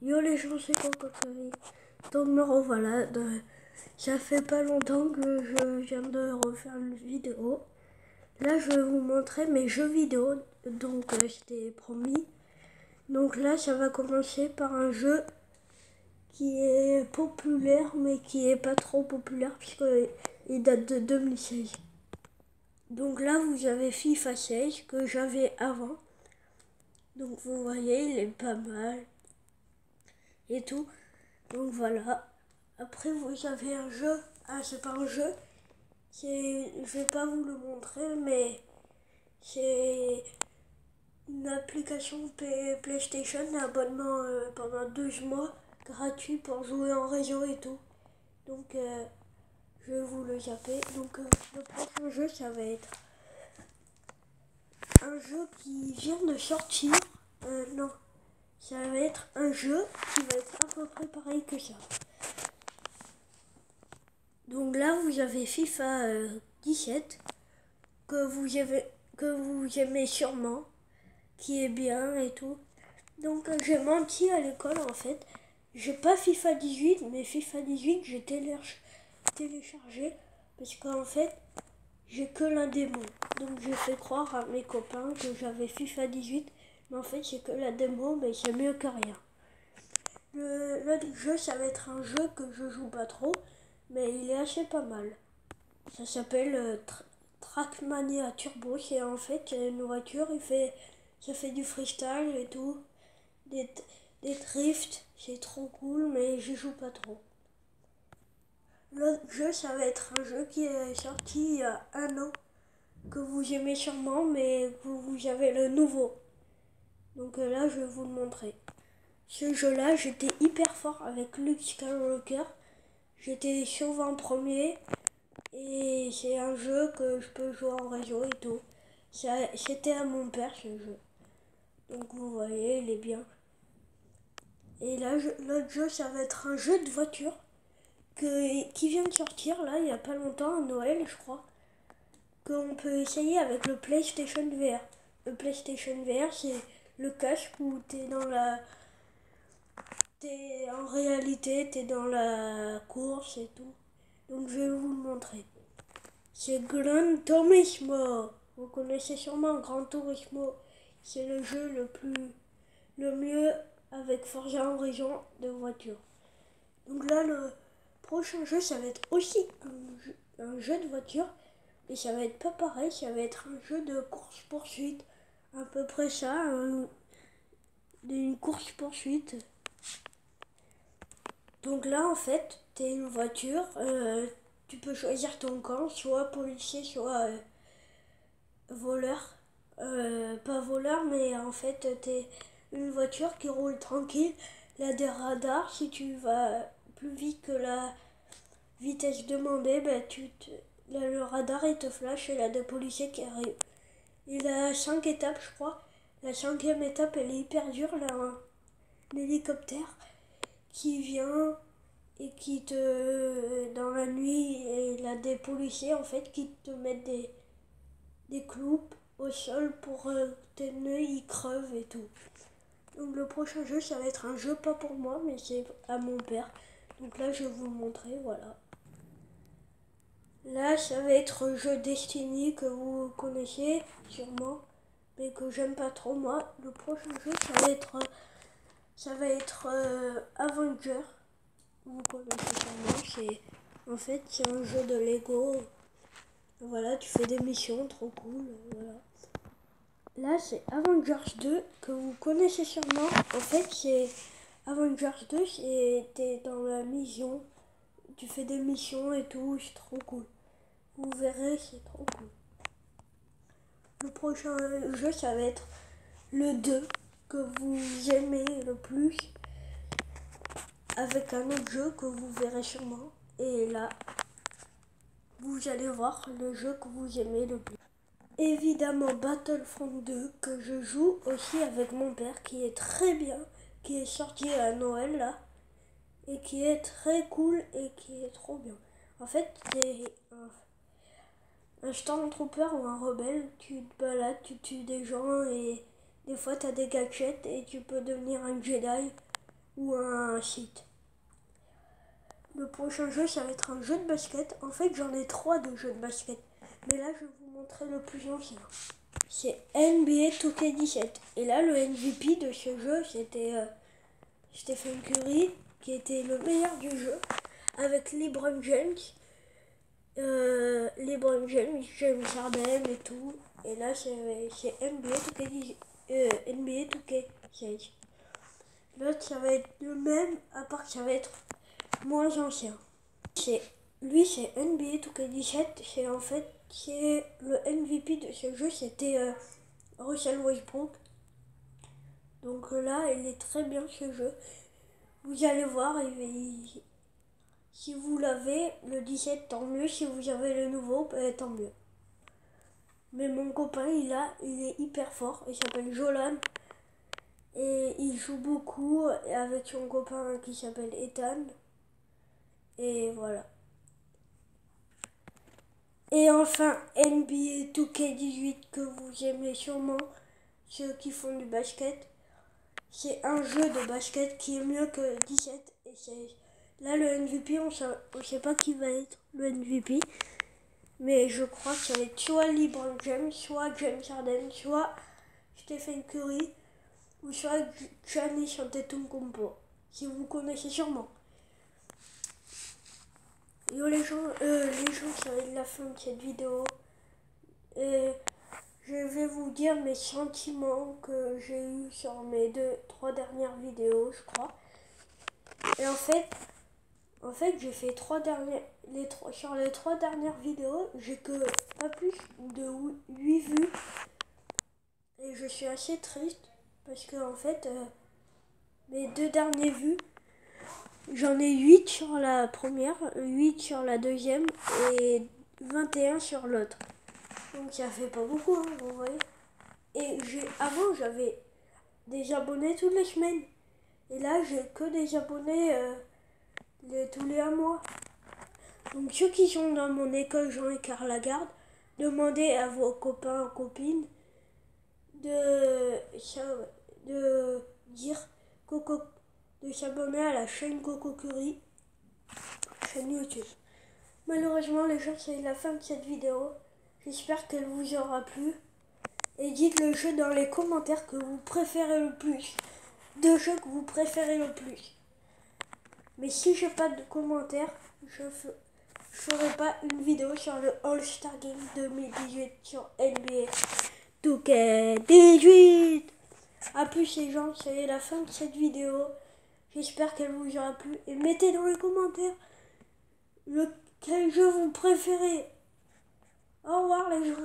Yo les gens, c'est Coco. Donc me revoilà. Ça fait pas longtemps que je viens de refaire une vidéo. Là, je vais vous montrer mes jeux vidéo. Donc, je t'ai promis. Donc là, ça va commencer par un jeu qui est populaire, mais qui est pas trop populaire puisqu'il date de 2016. Donc là, vous avez FIFA 16 que j'avais avant. Donc vous voyez, il est pas mal et tout. Donc voilà. Après, vous avez un jeu. Ah, c'est pas un jeu. Je vais pas vous le montrer, mais c'est une application PlayStation, abonnement pendant 12 mois, gratuit pour jouer en réseau et tout. Donc, je vais vous le zapper. Donc, le prochain jeu, ça va être un jeu qui vient de sortir. Non, ça va être un jeu qui va être à peu près pareil que ça. Donc là, vous avez FIFA 17 que vous aimez sûrement, qui est bien et tout. Donc j'ai menti à l'école en fait. J'ai pas FIFA 18, mais FIFA 18 j'ai téléchargé parce qu'en fait j'ai que la démo. Donc j'ai fait croire à mes copains que j'avais FIFA 18, mais en fait c'est que la démo, mais c'est mieux que rien. Le jeu, ça va être un jeu que je joue pas trop, mais il est assez pas mal. Ça s'appelle Trackmania Turbo. C'est en fait une voiture, ça fait du freestyle et tout, des, des drifts. C'est trop cool, mais j'y joue pas trop. L'autre jeu, ça va être un jeu qui est sorti il y a un an, que vous aimez sûrement, mais vous avez le nouveau. Donc là, je vais vous le montrer. Ce jeu-là, j'étais hyper fort avec Luke Skywalker. J'étais souvent premier. Et c'est un jeu que je peux jouer en réseau et tout. C'était à mon père ce jeu. Donc vous voyez, il est bien. Et là, l'autre jeu, ça va être un jeu de voiture qui vient de sortir là, il n'y a pas longtemps, à Noël, je crois. Qu'on peut essayer avec le PlayStation VR. Le PlayStation VR, c'est le casque où en réalité, t'es dans la course et tout. Donc je vais vous le montrer. C'est Gran Turismo. Vous connaissez sûrement Gran Turismo. C'est le jeu le mieux avec Forza Horizon de voiture. Donc là, le prochain jeu, ça va être aussi un jeu de voiture. Mais ça va être pas pareil, ça va être un jeu de course-poursuite. À peu près ça, une course-poursuite. Donc là, en fait, t'es une voiture. Tu peux choisir ton camp, soit policier, soit voleur. Pas voleur, mais en fait, t'es une voiture qui roule tranquille. Elle a des radars. Si tu vas plus vite que la vitesse demandée, ben, là, le radar il te flash et il y a des policiers qui arrivent. Il a 5 étapes, je crois. La cinquième étape, elle est hyper dure. Là, un hélicoptère qui vient et qui te. Dans la nuit, il a des policiers en fait qui te mettent des clous au sol pour que tes nœuds ils crevent et tout. Donc le prochain jeu, ça va être un jeu pas pour moi, mais c'est à mon père. Donc là, je vais vous le montrer, voilà. Là, ça va être un jeu Destiny que vous connaissez sûrement, mais que j'aime pas trop moi. Le prochain jeu, ça va être Avenger. Vous connaissez sûrement. C'est un jeu de Lego. Voilà, tu fais des missions, trop cool. Voilà. Là, c'est Avengers 2 que vous connaissez sûrement. En fait, c'est Avengers 2, t'es dans la mission. Tu fais des missions et tout, c'est trop cool. Vous verrez, c'est trop cool. Le prochain jeu, ça va être le 2 que vous aimez le plus. Avec un autre jeu que vous verrez sûrement. Et là, vous allez voir le jeu que vous aimez le plus. Évidemment Battlefront 2 que je joue aussi avec mon père qui est très bien, qui est sorti à Noël là et qui est très cool et qui est trop bien. En fait, t'es un Stormtrooper ou un rebelle, tu te balades, tu tues des gens et des fois t'as des gadgets et tu peux devenir un Jedi. ou un site. Le prochain jeu, ça va être un jeu de basket. En fait, j'en ai 3 de jeux de basket. Mais là, je vais vous montrer le plus ancien. C'est NBA 2K17. Et là, le MVP de ce jeu, c'était Stephen Curry, qui était le meilleur du jeu, avec LeBron James, James Harden et tout. Et là, c'est NBA 2K16. L'autre, ça va être le même, à part que ça va être moins ancien. Lui, c'est NBA 2K17. C'est le MVP de ce jeu, c'était Russell Westbrook. Donc là, il est très bien ce jeu. Vous allez voir, si vous l'avez, le 17, tant mieux. Si vous avez le nouveau, tant mieux. Mais mon copain, il est hyper fort. Il s'appelle Jolan. Et il joue beaucoup avec son copain qui s'appelle Ethan. Et voilà. Et enfin, NBA 2K18 que vous aimez sûrement, ceux qui font du basket. C'est un jeu de basket qui est mieux que 17. Là, le MVP, on ne sait pas qui va être le MVP. Mais je crois que ça va être soit LeBron James, soit James Harden, soit Stephen Curry, ou soit Giannis Antetokounmpo, si vous connaissez sûrement. Yo les gens, ça va être la fin de cette vidéo. Et je vais vous dire mes sentiments que j'ai eu sur mes 3 dernières vidéos, je crois. Et en fait, j'ai fait sur les 3 dernières vidéos, j'ai que pas plus de 8 vues. Et je suis assez triste parce que en fait, mes 2 dernières vues, j'en ai 8 sur la première, 8 sur la deuxième et 21 sur l'autre. Donc ça fait pas beaucoup, hein, vous voyez. Et avant, j'avais des abonnés toutes les semaines. Et là, j'ai que des abonnés tous les 1 mois. Donc ceux qui sont dans mon école Jean-Écart Lagarde, demandez à vos copains, copines de dire de s'abonner à la chaîne Coco Curry, chaîne YouTube. Malheureusement, les gens, c'est la fin de cette vidéo. J'espère qu'elle vous aura plu. Et dites le jeu dans les commentaires que vous préférez le plus. 2 jeux que vous préférez le plus. Mais si j'ai pas de commentaires, je ferai pas une vidéo sur le All-Star Game 2018 sur NBA 2K18. A plus les gens, c'est la fin de cette vidéo. J'espère qu'elle vous aura plu. Et mettez dans les commentaires quel jeu vous préférez. Au revoir les gens.